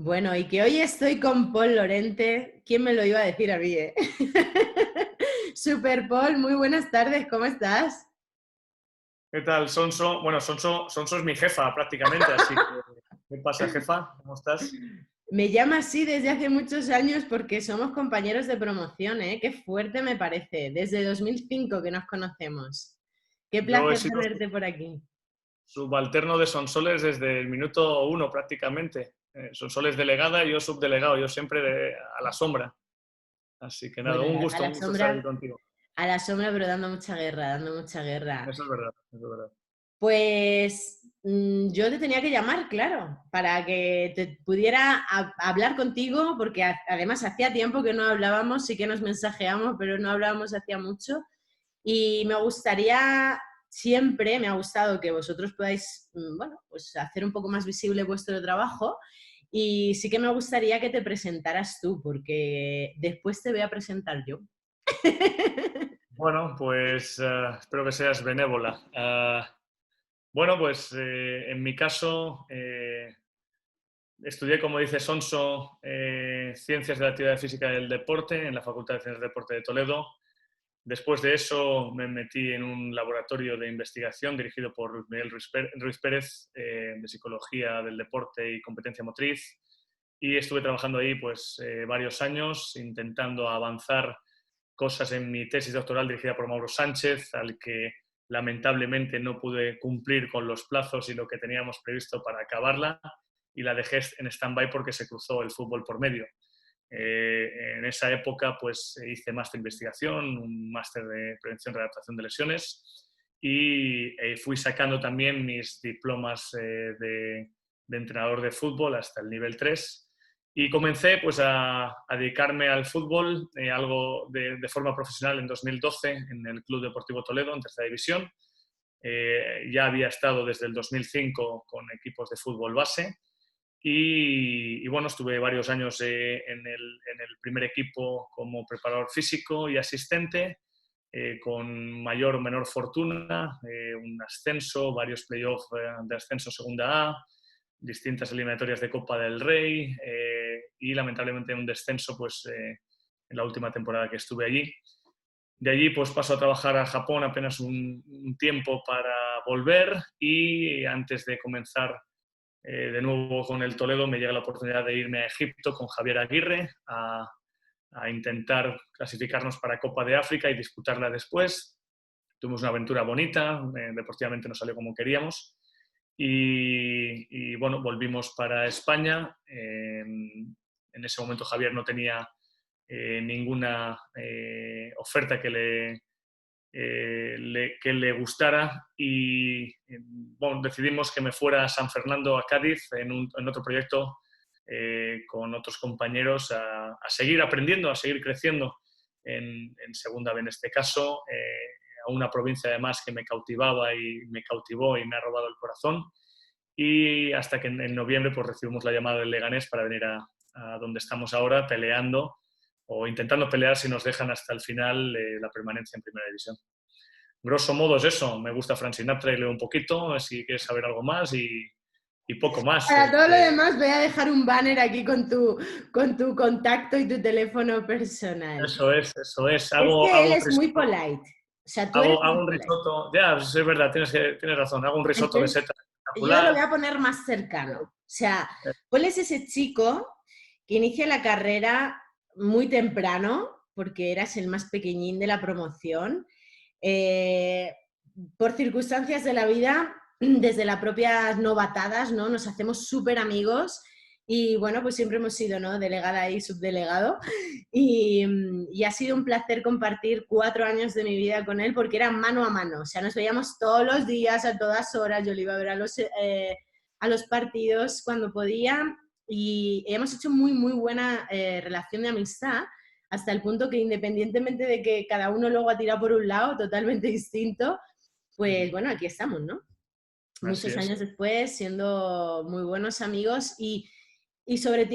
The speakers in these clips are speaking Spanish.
Bueno, y que hoy estoy con Paul Lorente. ¿Quién me lo iba a decir a mí, eh? Super Paul, muy buenas tardes, ¿cómo estás? ¿Qué tal, Sonso? Bueno, Sonso es mi jefa prácticamente, así que ¿qué pasa, jefa? ¿Cómo estás? Me llama así desde hace muchos años porque somos compañeros de promoción, ¿eh? Qué fuerte me parece. Desde 2005 que nos conocemos. Qué Yo he placer sido tenerte por aquí. subalterno de Sonsoles desde el minuto uno prácticamente. Sonsoles delegada y yo subdelegado, yo siempre a la sombra. Así que nada, Bueno, un gusto estar aquí contigo. a la sombra, pero dando mucha guerra, dando mucha guerra. Eso es verdad, eso es verdad. Pues yo te tenía que llamar, claro, para que te pudiera hablar contigo, porque además hacía tiempo que no hablábamos, sí que nos mensajeamos, pero no hablábamos hacía mucho. Y me gustaría, siempre me ha gustado que vosotros podáis, bueno, pues hacer un poco más visible vuestro trabajo. Y sí que me gustaría que te presentaras tú, porque después te voy a presentar yo. Bueno, pues espero que seas benévola. Bueno, pues en mi caso estudié, como dice Sonso, Ciencias de la Actividad Física y del Deporte en la Facultad de Ciencias del Deporte de Toledo. Después de eso me metí en un laboratorio de investigación dirigido por Miguel Ruiz Pérez, de Psicología del Deporte y Competencia Motriz, y estuve trabajando ahí pues varios años intentando avanzar cosas en mi tesis doctoral dirigida por Mauro Sánchez, al que lamentablemente no pude cumplir con los plazos y lo que teníamos previsto para acabarla, y la dejé en stand-by porque se cruzó el fútbol por medio. En esa época pues hice máster de investigación, un máster de prevención y adaptación de lesiones, y fui sacando también mis diplomas de entrenador de fútbol hasta el nivel 3 y comencé pues a dedicarme al fútbol, algo de forma profesional en 2012 en el Club Deportivo Toledo en tercera división. Ya había estado desde el 2005 con equipos de fútbol base y bueno, estuve varios años en el primer equipo como preparador físico y asistente, con mayor o menor fortuna, un ascenso, varios playoffs de ascenso segunda A, distintas eliminatorias de Copa del Rey y lamentablemente un descenso pues, en la última temporada que estuve allí. De allí pues paso a trabajar a Japón apenas un tiempo para volver y antes de comenzar de nuevo con el Toledo me llega la oportunidad de irme a Egipto con Javier Aguirre a intentar clasificarnos para Copa de África y disputarla después. Tuvimos una aventura bonita, deportivamente no salió como queríamos y bueno, volvimos para España. En ese momento Javier no tenía ninguna oferta que le gustara y bueno, decidimos que me fuera a San Fernando, a Cádiz, en otro proyecto con otros compañeros a seguir aprendiendo, a seguir creciendo en segunda B en este caso, a una provincia además que me cautivaba y me cautivó y me ha robado el corazón. Y hasta que en noviembre pues, recibimos la llamada del Leganés para venir a donde estamos ahora peleando o intentando pelear si nos dejan hasta el final la permanencia en Primera División. Grosso modo es eso. Me gusta Frank Sinatra y leo un poquito, si quieres saber algo más y poco más. Para todo lo demás voy a dejar un banner aquí con tu contacto y tu teléfono personal. Eso es, eso es. Es Hago, que hago él un es muy risotto. polite. O sea, tú eres Hago muy un polite. risotto. Ya, pues es verdad, tienes razón. Hago un risotto de Entonces, setas yo lo espectacular. voy a poner más cercano. O sea, ¿cuál es ese chico que inicia la carrera muy temprano, porque eras el más pequeñín de la promoción? Eh, por circunstancias de la vida, desde las propias novatadas, ¿no? Nos hacemos súper amigos y bueno, pues siempre hemos sido, ¿no? Delegada y subdelegado y ha sido un placer compartir 4 años de mi vida con él porque era mano a mano, o sea, nos veíamos todos los días, a todas horas, yo le iba a ver a los partidos cuando podía y hemos hecho muy, muy buena relación de amistad hasta el punto que independientemente de que cada uno luego ha tirado por un lado totalmente distinto, pues bueno, aquí estamos, ¿no? Así Muchos es. años después, siendo muy buenos amigos y sobre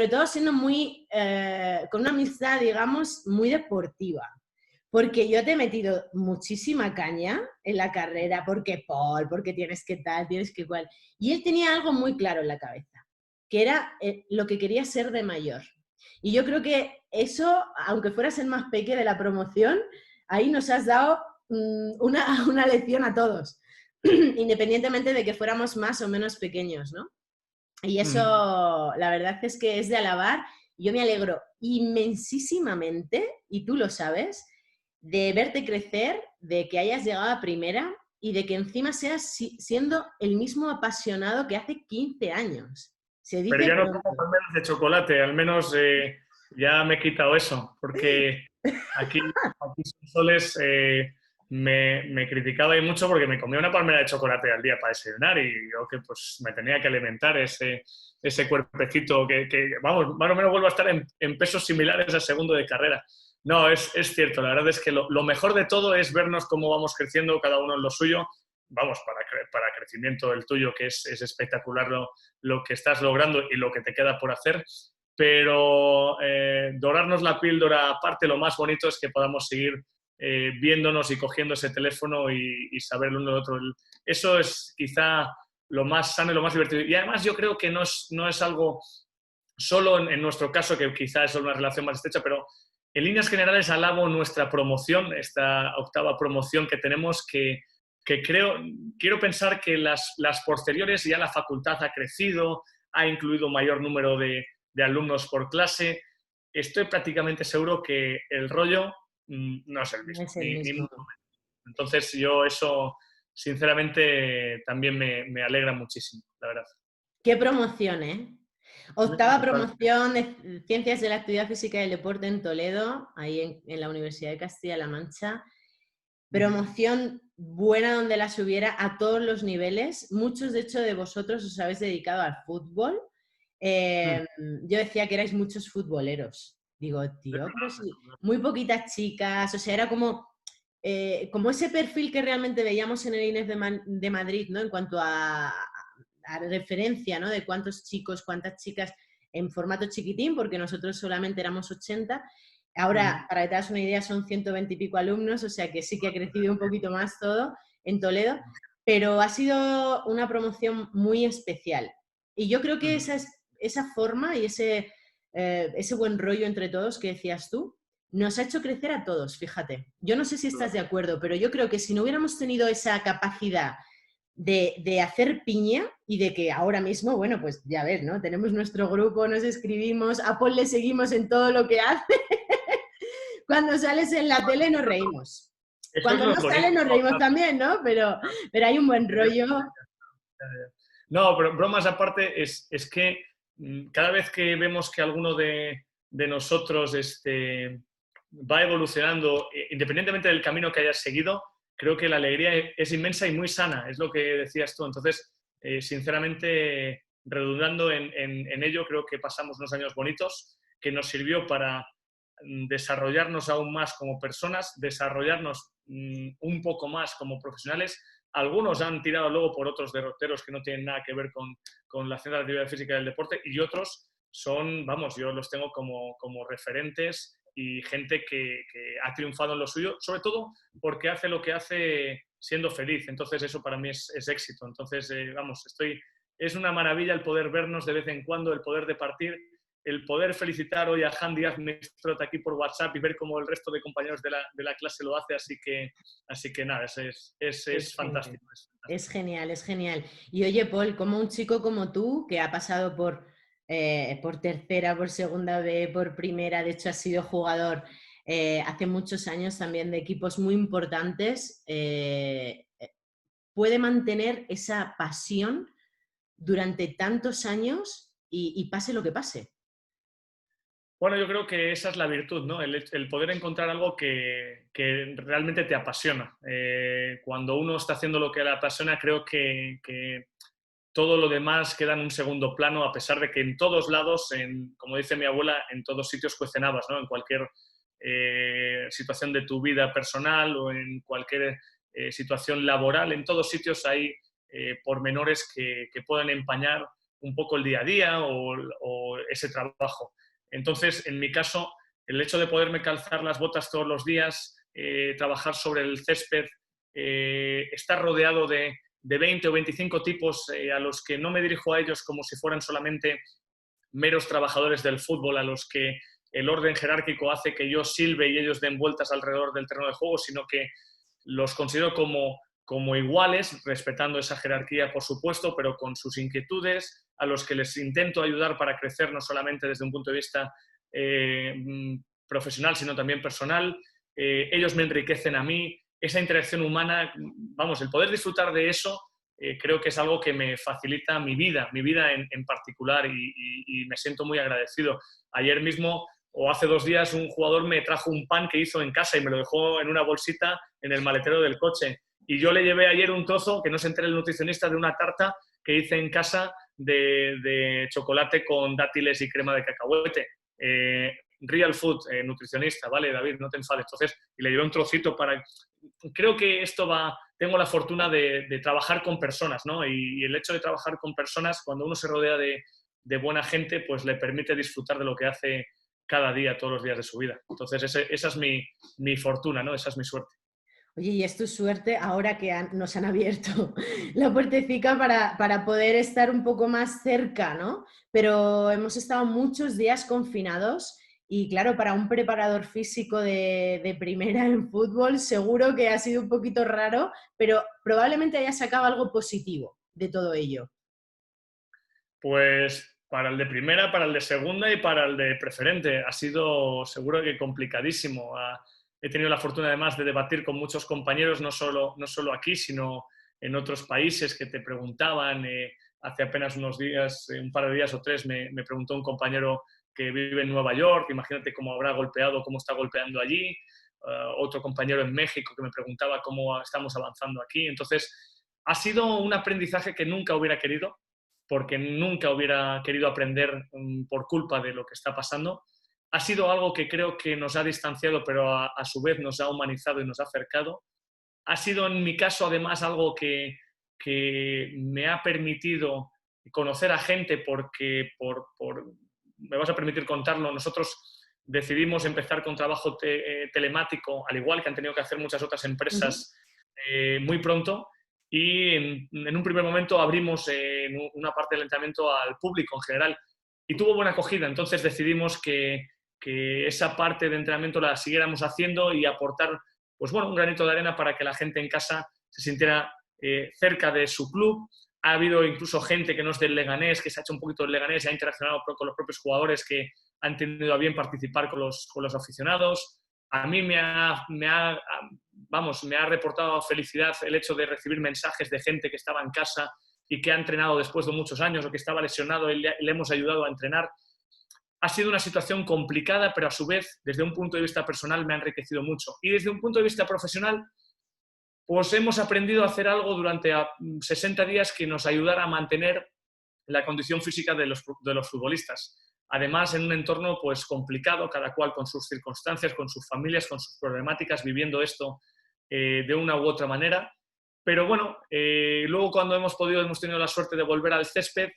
todo siendo muy, con una amistad, digamos, muy deportiva. Porque yo te he metido muchísima caña en la carrera, porque Paul, porque tienes que tal, tienes que cual. Y él tenía algo muy claro en la cabeza. que era lo que quería ser de mayor. Y yo creo que eso, aunque fueras el más peque de la promoción, ahí nos has dado una lección a todos, independientemente de que fuéramos más o menos pequeños, ¿no? Y eso, la verdad es que es de alabar. Yo me alegro inmensísimamente, y tú lo sabes, de verte crecer, de que hayas llegado a primera y de que encima seas siendo el mismo apasionado que hace 15 años. Se Pero dice ya no pronto. como palmeras de chocolate, al menos ya me he quitado eso, porque aquí Soles me criticaba y mucho porque me comía una palmera de chocolate al día para desayunar y yo que pues me tenía que alimentar ese cuerpecito que, vamos, más o menos vuelvo a estar en pesos similares a segundo de carrera. No, es cierto, la verdad es que lo mejor de todo es vernos cómo vamos creciendo cada uno en lo suyo. Vamos, para crecimiento el tuyo, que es espectacular lo que estás logrando y lo que te queda por hacer, pero dorarnos la píldora aparte, lo más bonito es que podamos seguir viéndonos y cogiendo ese teléfono y saber el uno del otro. Eso es quizá lo más sano y lo más divertido. Y además yo creo que no es algo solo en nuestro caso, que quizá es una relación más estrecha, pero en líneas generales alabo nuestra promoción, esta octava promoción que tenemos, que quiero pensar que las posteriores ya la facultad ha crecido, ha incluido mayor número de alumnos por clase. Estoy prácticamente seguro que el rollo no es el No mismo, es el ni mismo. mucho menos. Entonces yo eso, sinceramente, también me alegra muchísimo, la verdad. Qué promoción, ¿eh? Octava promoción de Ciencias de la Actividad Física y el Deporte en Toledo, ahí en la Universidad de Castilla-La Mancha. Promoción buena donde las hubiera a todos los niveles. Muchos, de hecho, de vosotros os habéis dedicado al fútbol. Yo decía que erais muchos futboleros. Digo, tío, pero sí, muy poquitas chicas. O sea, era como ese perfil que realmente veíamos en el INEF de Madrid, ¿no? En cuanto a referencia, ¿no? De cuántos chicos, cuántas chicas en formato chiquitín, porque nosotros solamente éramos 80. Ahora, para que te hagas una idea, son 120 y pico alumnos, o sea que sí que ha crecido un poquito más todo en Toledo, pero ha sido una promoción muy especial. Y yo creo que esa forma y ese buen rollo entre todos que decías tú, nos ha hecho crecer a todos, fíjate. Yo no sé si estás de acuerdo, pero yo creo que si no hubiéramos tenido esa capacidad de hacer piña y de que ahora mismo, bueno, pues ya ves, ¿no? Tenemos nuestro grupo, nos escribimos, a Paul le seguimos en todo lo que hace. Cuando sales en la tele nos reímos. Eso es Cuando lo no sale bonito. nos reímos también, ¿no? Pero hay un buen rollo. No, pero bromas aparte, es que cada vez que vemos que alguno de nosotros va evolucionando, independientemente del camino que hayas seguido, creo que la alegría es inmensa y muy sana, es lo que decías tú. Entonces, sinceramente, redundando en ello, creo que pasamos unos años bonitos que nos sirvió para desarrollarnos aún más como personas, desarrollarnos un poco más como profesionales. Algunos han tirado luego por otros derroteros que no tienen nada que ver con la ciencia de la actividad física y del deporte, y otros son, vamos, yo los tengo como referentes y gente que ha triunfado en lo suyo, sobre todo porque hace lo que hace siendo feliz. Entonces eso para mí es éxito. Entonces, vamos, es una maravilla el poder vernos de vez en cuando, el poder departir, el poder felicitar hoy a Han Díaz Mestrot aquí por WhatsApp y ver cómo el resto de compañeros de la clase lo hace, así que nada, es fantástico. Es genial, es genial. Y oye, Paul, como un chico como tú, que ha pasado por tercera, por segunda B, por primera, de hecho has sido jugador hace muchos años también de equipos muy importantes, puede mantener esa pasión durante tantos años y pase lo que pase. Bueno, yo creo que esa es la virtud, ¿no? El poder encontrar algo que realmente te apasiona. Cuando uno está haciendo lo que le apasiona, creo que todo lo demás queda en un segundo plano, a pesar de que en todos lados, como dice mi abuela, en todos sitios cuecen habas, ¿no? En cualquier situación de tu vida personal o en cualquier situación laboral, en todos sitios hay pormenores que pueden empañar un poco el día a día o ese trabajo. Entonces, en mi caso, el hecho de poderme calzar las botas todos los días, trabajar sobre el césped, estar rodeado de de 20 o 25 tipos a los que no me dirijo a ellos como si fueran solamente meros trabajadores del fútbol a los que el orden jerárquico hace que yo silbe y ellos den vueltas alrededor del terreno de juego, sino que los considero como iguales, respetando esa jerarquía, por supuesto, pero con sus inquietudes, a los que les intento ayudar para crecer no solamente desde un punto de vista profesional, sino también personal. Ellos me enriquecen a mí. Esa interacción humana, vamos, el poder disfrutar de eso, creo que es algo que me facilita mi vida en particular, y me siento muy agradecido. Ayer mismo, o hace 2 días, un jugador me trajo un pan que hizo en casa y me lo dejó en una bolsita en el maletero del coche. Y yo le llevé ayer un trozo, que no se entere el nutricionista, de una tarta que hice en casa de chocolate con dátiles y crema de cacahuete. Real food, nutricionista, ¿vale, David? No te enfades. Entonces, y le llevé un trocito para... Creo que esto va... Tengo la fortuna de trabajar con personas, ¿no? Y el hecho de trabajar con personas, cuando uno se rodea de buena gente, pues le permite disfrutar de lo que hace cada día, todos los días de su vida. Entonces, esa es mi fortuna, ¿no? Esa es mi suerte. Oye, y es tu suerte ahora que nos han abierto la puertecica para poder estar un poco más cerca, ¿no? Pero hemos estado muchos días confinados y claro, para un preparador físico de primera en fútbol seguro que ha sido un poquito raro, pero probablemente haya sacado algo positivo de todo ello. Pues para el de primera, para el de segunda y para el de preferente ha sido seguro que complicadísimo. He tenido la fortuna además de debatir con muchos compañeros, no solo aquí, sino en otros países que te preguntaban. Hace apenas unos días, un par de días o 3, me preguntó un compañero que vive en Nueva York, imagínate cómo habrá golpeado, cómo está golpeando allí. Otro compañero en México que me preguntaba cómo estamos avanzando aquí. Entonces, ha sido un aprendizaje que nunca hubiera querido, porque nunca hubiera querido aprender por culpa de lo que está pasando. Ha sido algo que creo que nos ha distanciado, pero a su vez nos ha humanizado y nos ha acercado. Ha sido, en mi caso, además, algo que me ha permitido conocer a gente, porque me vas a permitir contarlo, nosotros decidimos empezar con trabajo telemático, al igual que han tenido que hacer muchas otras empresas muy pronto, y en un primer momento abrimos una parte del entrenamiento al público en general y tuvo buena acogida. Entonces decidimos que esa parte de entrenamiento la siguiéramos haciendo y aportar, pues bueno, un granito de arena para que la gente en casa se sintiera cerca de su club. Ha habido incluso gente que no es del Leganés, que se ha hecho un poquito del Leganés y ha interaccionado con los propios jugadores que han tenido a bien participar con los aficionados. A mí me ha reportado felicidad el hecho de recibir mensajes de gente que estaba en casa y que ha entrenado después de muchos años, o que estaba lesionado y le hemos ayudado a entrenar. Ha sido una situación complicada, pero a su vez, desde un punto de vista personal, me ha enriquecido mucho. Y desde un punto de vista profesional, pues hemos aprendido a hacer algo durante 60 días que nos ayudara a mantener la condición física de los futbolistas. Además, en un entorno pues complicado, cada cual con sus circunstancias, con sus familias, con sus problemáticas, viviendo esto de una u otra manera. Pero bueno, luego cuando hemos tenido la suerte de volver al césped,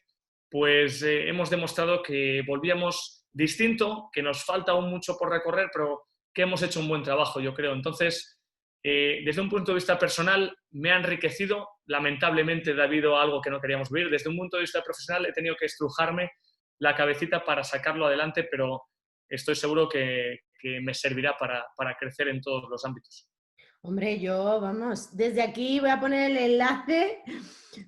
pues hemos demostrado que volvíamos distinto, que nos falta aún mucho por recorrer, pero que hemos hecho un buen trabajo, yo creo. Entonces, desde un punto de vista personal, me ha enriquecido. Lamentablemente, debido a algo que no queríamos vivir. Desde un punto de vista profesional, he tenido que estrujarme la cabecita para sacarlo adelante, pero estoy seguro que me servirá para crecer en todos los ámbitos. Hombre, yo, vamos, desde aquí voy a poner el enlace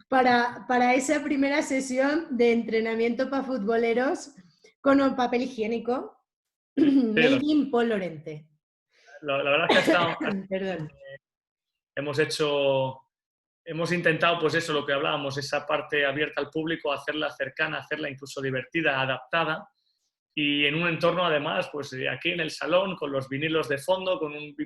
para esa primera sesión de entrenamiento para futboleros con el papel higiénico. Made in Paul Lorente. La verdad es que Perdón. hemos intentado, pues eso, lo que hablábamos, esa parte abierta al público, hacerla cercana, hacerla incluso divertida, adaptada, y en un entorno, además, pues aquí en el salón, con los vinilos de fondo, con un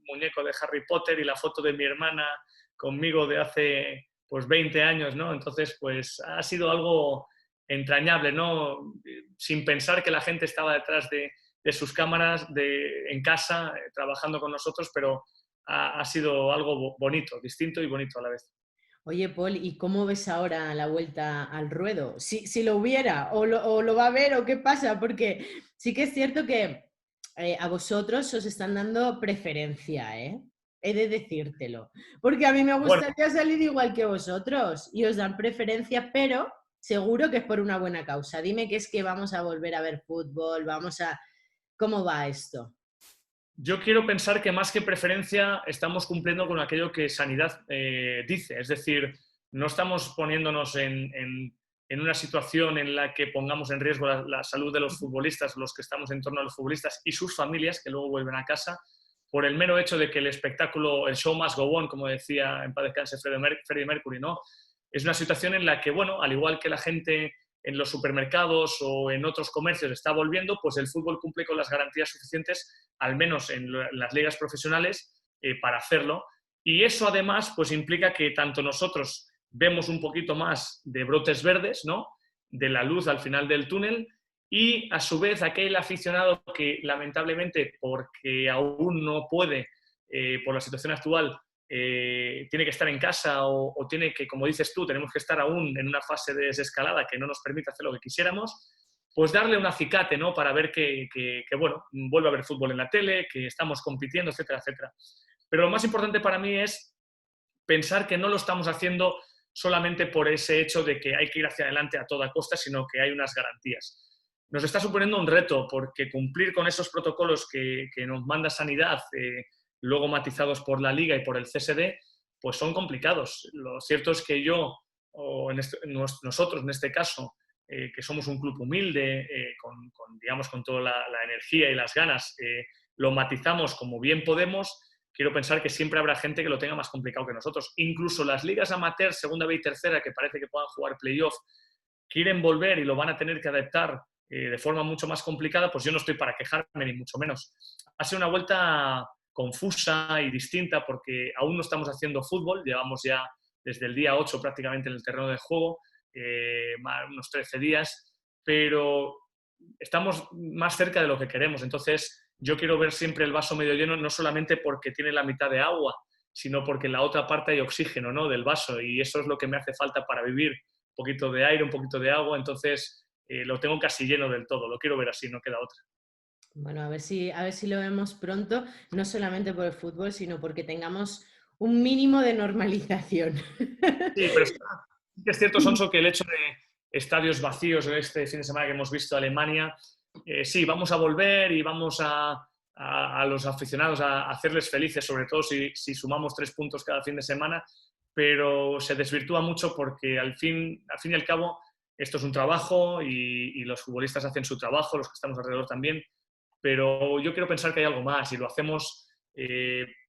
muñeco de Harry Potter y la foto de mi hermana conmigo de hace pues 20 años, ¿no? Entonces, pues ha sido algo entrañable, ¿no? Sin pensar que la gente estaba detrás de sus cámaras, en casa, trabajando con nosotros, pero ha sido algo bonito, distinto y bonito a la vez. Oye, Paul, ¿y cómo ves ahora la vuelta al ruedo? Si lo hubiera, o lo va a ver, o qué pasa, porque sí que es cierto que a vosotros os están dando preferencia, ¿eh? he de decírtelo. Porque a mí me Bueno, gustaría salir igual que vosotros y os dan preferencia, pero seguro que es por una buena causa. Dime que es que vamos a volver a ver fútbol, vamos a... ¿Cómo va esto? yo quiero pensar que más que preferencia estamos cumpliendo con aquello que Sanidad dice. Es decir, no estamos poniéndonos en una situación en la que pongamos en riesgo la salud de los futbolistas, los que estamos en torno a los futbolistas y sus familias, que luego vuelven a casa, por el mero hecho de que el espectáculo, el show must go on, como decía en paz descanse Freddie Mercury, ¿no? Es una situación en la que, bueno, al igual que la gente en los supermercados o en otros comercios está volviendo, pues el fútbol cumple con las garantías suficientes, al menos en las ligas profesionales, para hacerlo. Y eso además pues implica que tanto nosotros vemos un poquito más de brotes verdes, ¿no? De la luz al final del túnel, y a su vez aquel aficionado que lamentablemente, porque aún no puede, por la situación actual, tiene que estar en casa o tiene que, como dices tú, tenemos que estar aún en una fase de desescalada que no nos permite hacer lo que quisiéramos, pues darle un acicate, ¿no? Para ver que bueno, vuelve a haber fútbol en la tele, que estamos compitiendo, etcétera, etcétera. Pero lo más importante para mí es pensar que no lo estamos haciendo solamente por ese hecho de que hay que ir hacia adelante a toda costa, sino que hay unas garantías. Nos está suponiendo un reto porque cumplir con esos protocolos que nos manda Sanidad, luego matizados por la Liga y por el CSD, pues son complicados. Lo cierto es que yo, o nosotros en este caso, que somos un club humilde, digamos, con toda la energía y las ganas, lo matizamos como bien podemos. Quiero pensar que siempre habrá gente que lo tenga más complicado que nosotros. Incluso las ligas amateur, segunda B y tercera, que parece que puedan jugar playoff, quieren volver y lo van a tener que adaptar de forma mucho más complicada, pues yo no estoy para quejarme, ni mucho menos. Ha sido una vuelta confusa y distinta porque aún no estamos haciendo fútbol, llevamos ya desde el día 8 prácticamente en el terreno de juego, unos 13 días, pero estamos más cerca de lo que queremos. Entonces, yo quiero ver siempre el vaso medio lleno, no solamente porque tiene la mitad de agua, sino porque en la otra parte hay oxígeno, ¿no? Del vaso, y eso es lo que me hace falta para vivir. Un poquito de aire, un poquito de agua, entonces lo tengo casi lleno del todo, lo quiero ver así, no queda otra. Bueno, a ver si lo vemos pronto, no solamente por el fútbol, sino porque tengamos un mínimo de normalización. Sí, pero es cierto, Sonso, que el hecho de estadios vacíos este fin de semana que hemos visto Alemania, sí, vamos a volver y vamos a los aficionados a hacerles felices, sobre todo si sumamos 3 puntos cada fin de semana, pero se desvirtúa mucho porque al fin y al cabo esto es un trabajo y los futbolistas hacen su trabajo, los que estamos alrededor también, pero yo quiero pensar que hay algo más y lo hacemos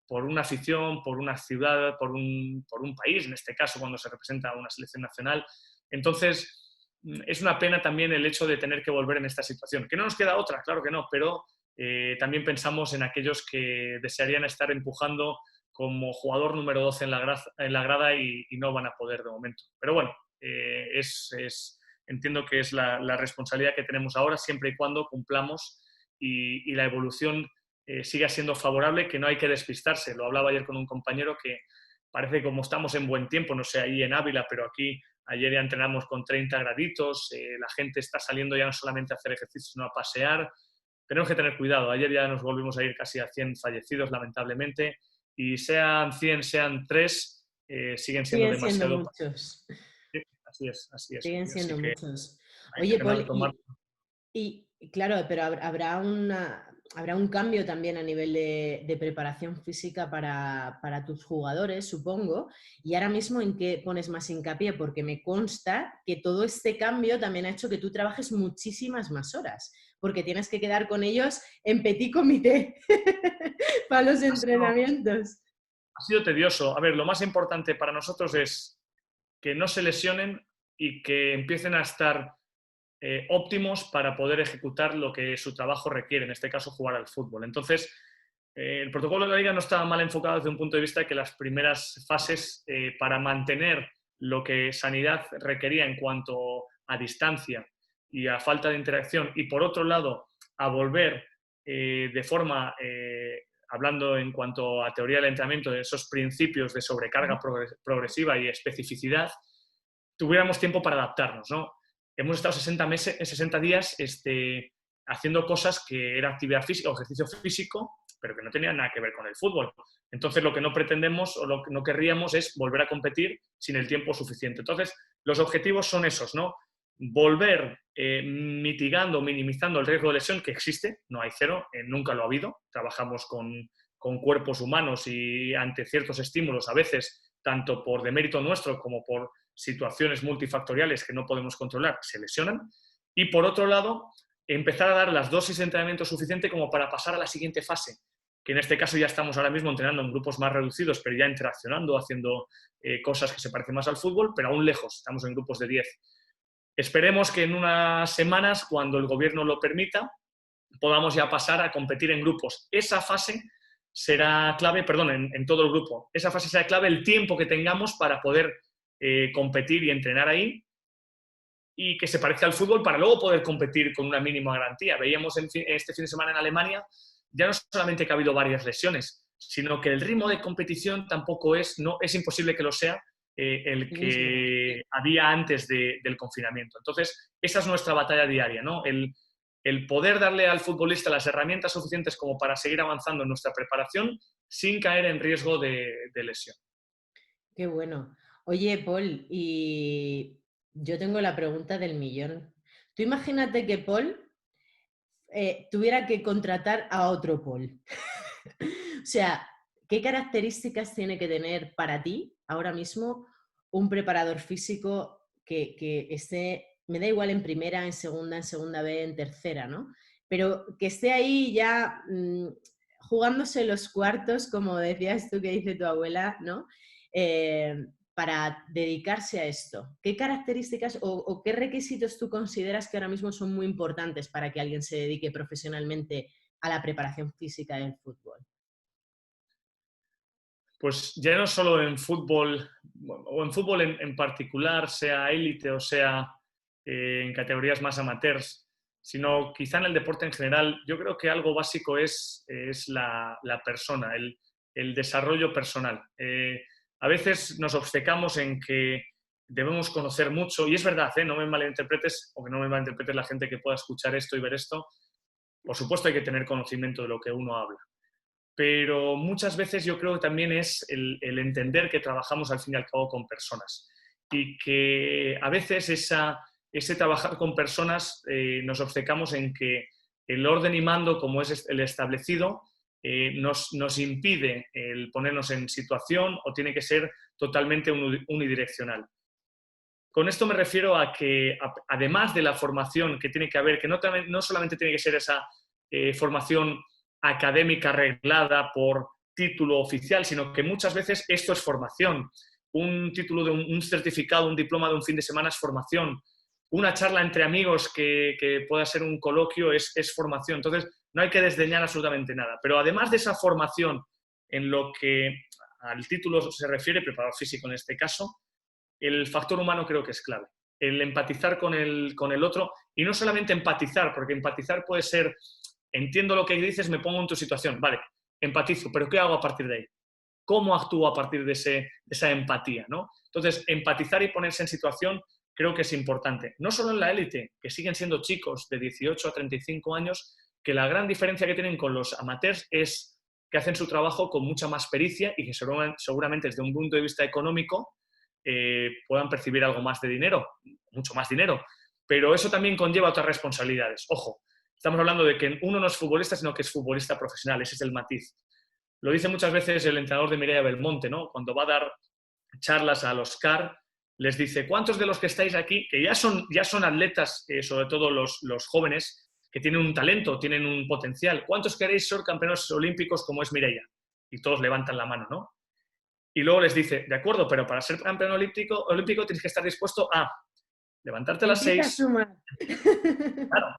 por una afición, por una ciudad, por un país, en este caso cuando se representa a una selección nacional. Entonces, es una pena también el hecho de tener que volver en esta situación. Que no nos queda otra, claro que no, pero también pensamos en aquellos que desearían estar empujando como jugador número 12 en la grada y no van a poder de momento. Pero bueno, entiendo que es la responsabilidad que tenemos ahora, siempre y cuando cumplamos y la evolución siga siendo favorable, que no hay que despistarse. Lo hablaba ayer con un compañero que parece que como estamos en buen tiempo, no sé, ahí en Ávila, pero aquí ayer ya entrenamos con 30 graditos, la gente está saliendo ya no solamente a hacer ejercicio, sino a pasear. Tenemos que tener cuidado. Ayer ya nos volvimos a ir casi a 100 fallecidos, lamentablemente, y sean 100, sean 3, siguen siendo Siguen siendo demasiado. muchos. Sí, así es, así es. Siguen Así siendo que muchos. hay Oye, que Paul, tomar. y claro, pero habrá un cambio también a nivel de preparación física para tus jugadores, supongo. Y ahora mismo, ¿en qué pones más hincapié? Porque me consta que todo este cambio también ha hecho que tú trabajes muchísimas más horas, porque tienes que quedar con ellos en petit comité para los entrenamientos. Ha sido tedioso. A ver, lo más importante para nosotros es que no se lesionen y que empiecen a estar óptimos para poder ejecutar lo que su trabajo requiere, en este caso jugar al fútbol. Entonces, el protocolo de la Liga no estaba mal enfocado desde un punto de vista de que las primeras fases para mantener lo que Sanidad requería en cuanto a distancia y a falta de interacción, y por otro lado, a volver de forma, hablando en cuanto a teoría del entrenamiento, de esos principios de sobrecarga progresiva y especificidad, tuviéramos tiempo para adaptarnos, ¿no? Hemos estado 60 días haciendo cosas que era actividad física o ejercicio físico pero que no tenían nada que ver con el fútbol. Entonces, lo que no pretendemos o lo que no querríamos es volver a competir sin el tiempo suficiente. Entonces, los objetivos son esos, ¿no? Volver mitigando, minimizando el riesgo de lesión que existe, no hay cero, nunca lo ha habido. Trabajamos con cuerpos humanos y ante ciertos estímulos, a veces, tanto por demérito nuestro como por situaciones multifactoriales que no podemos controlar, se lesionan. Y por otro lado, empezar a dar las dosis de entrenamiento suficiente como para pasar a la siguiente fase, que en este caso ya estamos ahora mismo entrenando en grupos más reducidos, pero ya interaccionando, haciendo cosas que se parecen más al fútbol, pero aún lejos, estamos en grupos de 10. Esperemos que en unas semanas, cuando el gobierno lo permita, podamos ya pasar a competir en grupos. Esa fase será clave, perdón, en todo el grupo, esa fase será clave el tiempo que tengamos para poder competir y entrenar ahí, y que se parezca al fútbol para luego poder competir con una mínima garantía. Veíamos este fin de semana en Alemania, ya no solamente que ha habido varias lesiones, sino que el ritmo de competición tampoco es imposible que lo sea el que había antes del confinamiento. Entonces, esa es nuestra batalla diaria, ¿no? El poder darle al futbolista las herramientas suficientes como para seguir avanzando en nuestra preparación sin caer en riesgo de lesión. Qué bueno. Oye, Paul, y yo tengo la pregunta del millón. Tú imagínate que Paul tuviera que contratar a otro Paul. O sea, ¿qué características tiene que tener para ti ahora mismo un preparador físico que esté, me da igual en primera, en segunda B, en tercera, ¿no? Pero que esté ahí ya jugándose los cuartos, como decías tú que dice tu abuela, ¿no? Para dedicarse a esto. ¿Qué características o qué requisitos tú consideras que ahora mismo son muy importantes para que alguien se dedique profesionalmente a la preparación física del fútbol? Pues ya no solo en fútbol, o en fútbol en particular, sea élite o sea en categorías más amateurs, sino quizá en el deporte en general, yo creo que algo básico es la persona, el desarrollo personal. A veces nos obcecamos en que debemos conocer mucho, y es verdad, no me malinterpretes, o que no me malinterpretes la gente que pueda escuchar esto y ver esto. Por supuesto hay que tener conocimiento de lo que uno habla, pero muchas veces yo creo que también es el entender que trabajamos al fin y al cabo con personas y que a veces ese trabajar con personas nos obcecamos en que el orden y mando, como es el establecido, nos impide el ponernos en situación o tiene que ser totalmente unidireccional. Con esto me refiero a que, además de la formación que tiene que haber, que no solamente tiene que ser esa formación académica arreglada por título oficial, sino que muchas veces esto es formación. Un título de un certificado, un diploma de un fin de semana es formación. Una charla entre amigos que pueda ser un coloquio es formación. Entonces, no hay que desdeñar absolutamente nada. Pero además de esa formación en lo que al título se refiere, preparador físico en este caso, el factor humano creo que es clave. El empatizar con el otro, y no solamente empatizar, porque empatizar puede ser, entiendo lo que dices, me pongo en tu situación, vale, empatizo, pero ¿qué hago a partir de ahí? ¿Cómo actúo a partir de esa empatía, ¿no? Entonces, empatizar y ponerse en situación creo que es importante. No solo en la élite, que siguen siendo chicos de 18 a 35 años, que la gran diferencia que tienen con los amateurs es que hacen su trabajo con mucha más pericia y que seguramente desde un punto de vista económico puedan percibir algo más de dinero, mucho más dinero. Pero eso también conlleva otras responsabilidades. Ojo, estamos hablando de que uno no es futbolista, sino que es futbolista profesional. Ese es el matiz. Lo dice muchas veces el entrenador de Mireia Belmonte, ¿no? Cuando va a dar charlas a los CAR, les dice, ¿cuántos de los que estáis aquí, que ya son atletas, sobre todo los jóvenes, que tienen un talento, tienen un potencial, ¿cuántos queréis ser campeones olímpicos como es Mireia? Y todos levantan la mano, ¿no? Y luego les dice, de acuerdo, pero para ser campeón olímpico tienes que estar dispuesto a levantarte a las 6. Claro,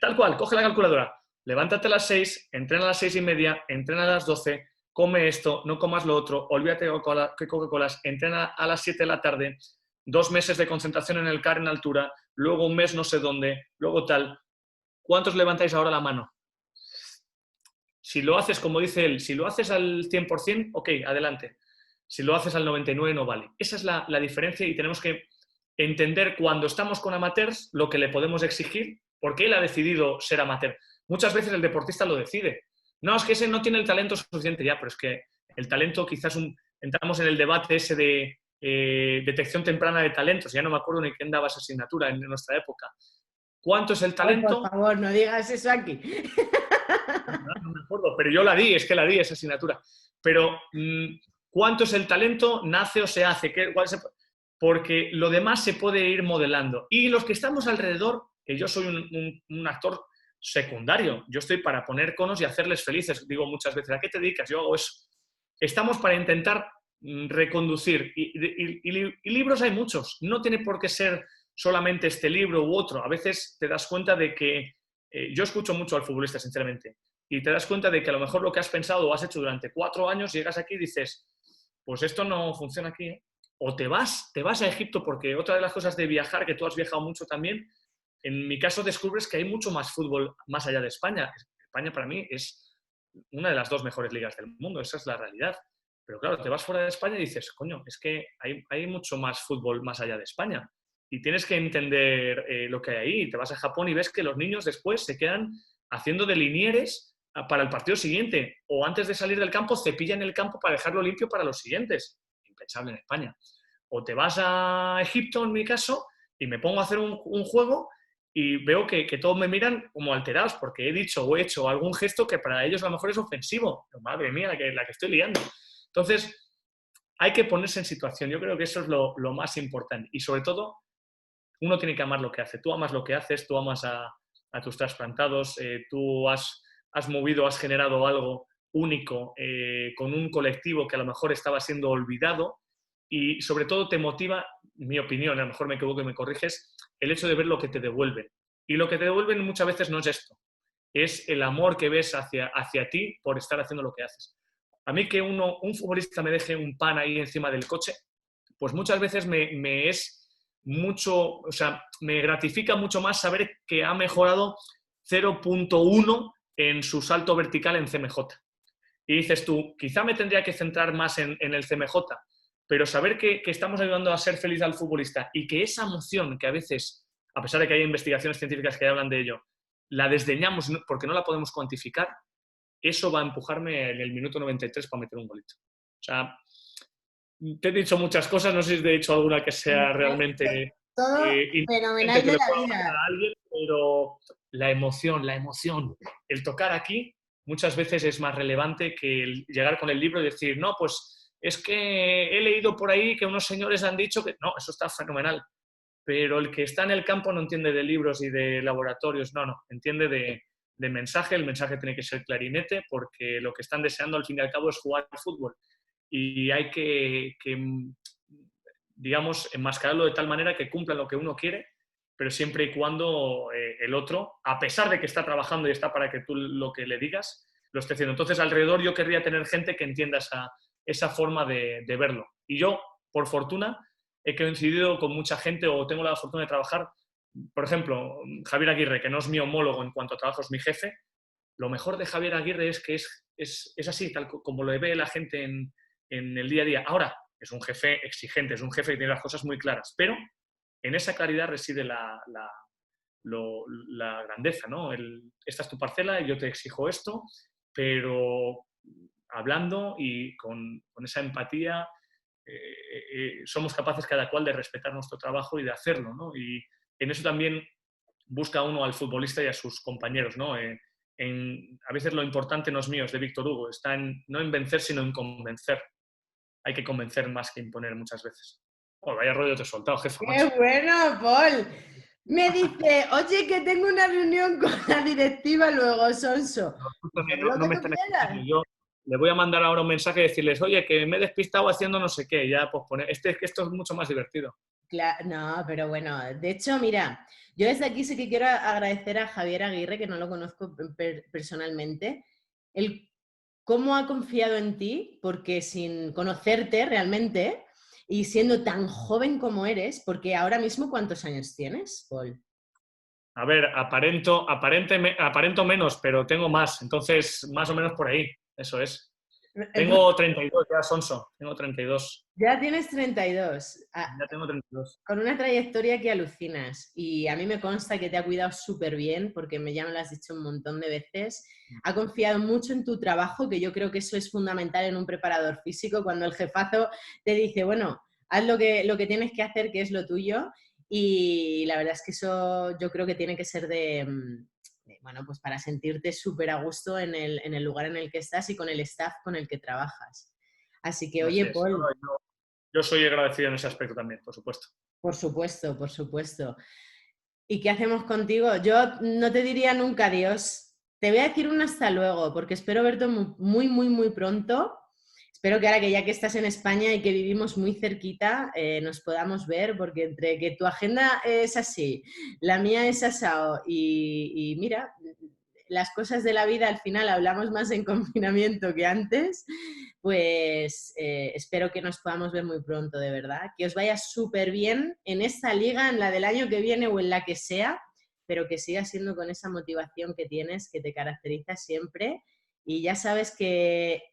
tal cual, coge la calculadora. Levántate a las 6, entrena a las 6:30, entrena a las 12, come esto, no comas lo otro, olvídate de Coca-Colas, entrena a las 7 de la tarde, 2 meses de concentración en el CAR en altura, luego un mes no sé dónde, luego tal. ¿Cuántos levantáis ahora la mano? Si lo haces, como dice él, si lo haces al 100%, ok, adelante. Si lo haces al 99% no vale. Esa es la diferencia y tenemos que entender cuando estamos con amateurs lo que le podemos exigir, porque él ha decidido ser amateur. Muchas veces el deportista lo decide. no, es que ese no tiene el talento suficiente ya, pero es que el talento quizás entramos en el debate ese de detección temprana de talentos, ya no me acuerdo ni quién daba esa asignatura en nuestra época. ¿Cuánto es el Ay, por talento? favor, no digas eso aquí. No me acuerdo, pero yo la di, es que la di esa asignatura. Pero ¿cuánto es el talento? ¿Nace o se hace? Porque lo demás se puede ir modelando. Y los que estamos alrededor, que yo soy un actor secundario, yo estoy para poner conos y hacerles felices. Digo muchas veces, ¿a qué te dedicas? Yo hago eso. Estamos para intentar reconducir. Y libros hay muchos. No tiene por qué ser solamente este libro u otro. A veces te das cuenta de que yo escucho mucho al futbolista, sinceramente, y te das cuenta de que a lo mejor lo que has pensado o has hecho durante 4 años, llegas aquí y dices, pues esto no funciona aquí, ¿eh? O te vas a Egipto, porque otra de las cosas de viajar, que tú has viajado mucho también, en mi caso descubres que hay mucho más fútbol más allá de España. España para mí es una de las 2 mejores ligas del mundo, esa es la realidad. Pero claro, te vas fuera de España y dices, coño, es que hay mucho más fútbol más allá de España. Y tienes que entender lo que hay ahí. Te vas a Japón y ves que los niños después se quedan haciendo de linieres para el partido siguiente. O antes de salir del campo, cepillan el campo para dejarlo limpio para los siguientes. Impensable en España. O te vas a Egipto, en mi caso, y me pongo a hacer un juego y veo que todos me miran como alterados porque he dicho o he hecho algún gesto que para ellos a lo mejor es ofensivo. Pero, madre mía, la que estoy liando. Entonces, hay que ponerse en situación. Yo creo que eso es lo más importante. Y sobre todo, uno tiene que amar lo que hace. Tú amas lo que haces, tú amas a tus trasplantados, tú has movido, has generado algo único con un colectivo que a lo mejor estaba siendo olvidado y sobre todo te motiva, mi opinión, a lo mejor me equivoco y me corriges, el hecho de ver lo que te devuelven. Y lo que te devuelven muchas veces no es esto, es el amor que ves hacia ti por estar haciendo lo que haces. A mí que un futbolista me deje un pan ahí encima del coche, pues muchas veces me es mucho, o sea, me gratifica mucho más saber que ha mejorado 0.1 en su salto vertical en CMJ. Y dices tú, quizá me tendría que centrar más en el CMJ, pero saber que estamos ayudando a ser feliz al futbolista y que esa emoción que a veces, a pesar de que hay investigaciones científicas que hablan de ello, la desdeñamos porque no la podemos cuantificar, eso va a empujarme en el minuto 93 para meter un golito. O sea, te he dicho muchas cosas, no sé si te he dicho alguna que sea realmente Todo inteligente fenomenal que de le la pueda mandar vida. a alguien, pero la emoción, el tocar aquí muchas veces es más relevante que el llegar con el libro y decir, no, pues es que he leído por ahí que unos señores han dicho que no, eso está fenomenal, pero el que está en el campo no entiende de libros y de laboratorios, no, entiende de mensaje, el mensaje tiene que ser clarinete porque lo que están deseando al fin y al cabo es jugar al fútbol y hay que digamos, enmascararlo de tal manera que cumpla lo que uno quiere, pero siempre y cuando el otro, a pesar de que está trabajando y está para que tú lo que le digas, lo esté haciendo. Entonces, alrededor yo querría tener gente que entienda esa forma de verlo. Y yo, por fortuna, he coincidido con mucha gente o tengo la fortuna de trabajar, por ejemplo, Javier Aguirre, que no es mi homólogo en cuanto a trabajo, es mi jefe. Lo mejor de Javier Aguirre es que es así, tal como lo ve la gente en el día a día. Ahora, es un jefe exigente, es un jefe que tiene las cosas muy claras, pero en esa claridad reside la grandeza, ¿no? Esta es tu parcela y yo te exijo esto, pero hablando y con esa empatía somos capaces cada cual de respetar nuestro trabajo y de hacerlo, ¿no? Y en eso también busca uno al futbolista y a sus compañeros, ¿no? A veces lo importante no es mío, es de Víctor Hugo, está no en vencer, sino en convencer. Hay que convencer más que imponer muchas veces. Oh, vaya rollo te he soltado, jefa, ¡Qué macho. bueno, Paul! Me dice, oye, que tengo una reunión con la directiva luego, Sonso. No, Dice, escúchame, lo no que me tú están escuchando. quieras. Yo le voy a mandar ahora un mensaje y decirles, oye, que me he despistado haciendo no sé qué. Ya, pues poner. Esto es mucho más divertido. No, pero bueno, de hecho, mira, yo desde aquí sí que quiero agradecer a Javier Aguirre, que no lo conozco personalmente, el cómo ha confiado en ti, porque sin conocerte realmente y siendo tan joven como eres, porque ahora mismo, ¿cuántos años tienes, Paul? A ver, aparento menos, pero tengo más. Entonces, más o menos por ahí. Eso es. Tengo 32 ya, Sonso. Tengo 32. Ya tienes 32. Ya tengo 32. Con una trayectoria que alucinas. Y a mí me consta que te ha cuidado súper bien, porque ya me lo has dicho un montón de veces. Ha confiado mucho en tu trabajo, que yo creo que eso es fundamental en un preparador físico, cuando el jefazo te dice, bueno, haz lo que tienes que hacer, que es lo tuyo. Y la verdad es que eso yo creo que tiene que ser bueno, pues para sentirte súper a gusto en el lugar en el que estás y con el staff con el que trabajas. Así que, Así oye, es. No, Paul, yo soy agradecido en ese aspecto también, por supuesto. por supuesto, por supuesto. ¿Y qué hacemos contigo? Yo no te diría nunca adiós. Te voy a decir un hasta luego, porque espero verte muy, muy, muy pronto. Espero que ahora que ya que estás en España y que vivimos muy cerquita, nos podamos ver, porque entre que tu agenda es así, la mía es asao y mira, las cosas de la vida al final hablamos más en confinamiento que antes, pues espero que nos podamos ver muy pronto, de verdad. Que os vaya súper bien en esta liga, en la del año que viene o en la que sea, pero que sigas siendo con esa motivación que tienes, que te caracteriza siempre. Y ya sabes que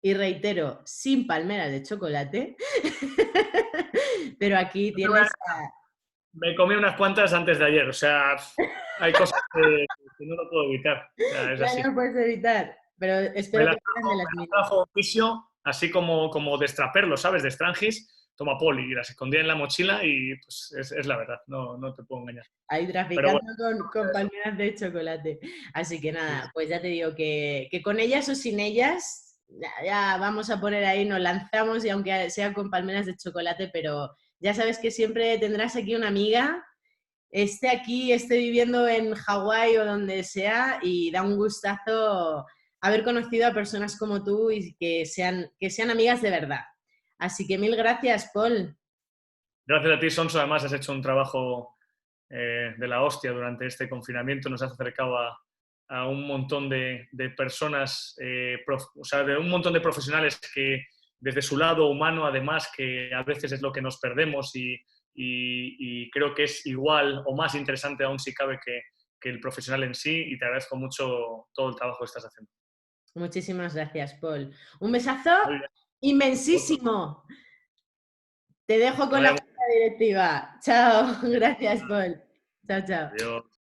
y reitero, sin palmeras de chocolate, pero aquí tienes Me comí unas cuantas antes de ayer, o sea, hay cosas que no lo puedo evitar, o sea, es ya así. no puedes evitar, pero Me espero las que sean de trajo, las me las mías. trajo oficio, así como de extraperlo, ¿sabes? De Strangis, toma poli, y las escondía en la mochila y pues es la verdad, no te puedo engañar. Ahí Pero traficando bueno, con palmeras de chocolate. Así que sí, nada, pues ya te digo que con ellas o sin ellas, ya vamos a poner ahí, nos lanzamos y aunque sea con palmeras de chocolate, pero ya sabes que siempre tendrás aquí una amiga, esté aquí, esté viviendo en Hawái o donde sea, y da un gustazo haber conocido a personas como tú y que sean amigas de verdad. Así que mil gracias, Paul. gracias a ti, Sonso, además has hecho un trabajo de la hostia durante este confinamiento, nos has acercado a un montón de personas, o sea, de un montón de profesionales que desde su lado humano, además, que a veces es lo que nos perdemos y creo que es igual o más interesante aún si cabe que el profesional en sí y te agradezco mucho todo el trabajo que estás haciendo. Muchísimas gracias, Paul. Un besazo Muy bien, otro. inmensísimo. Te dejo Que con la vaya muy junta directiva. Chao. bien. Gracias, Paul. Chao, chao. Adiós.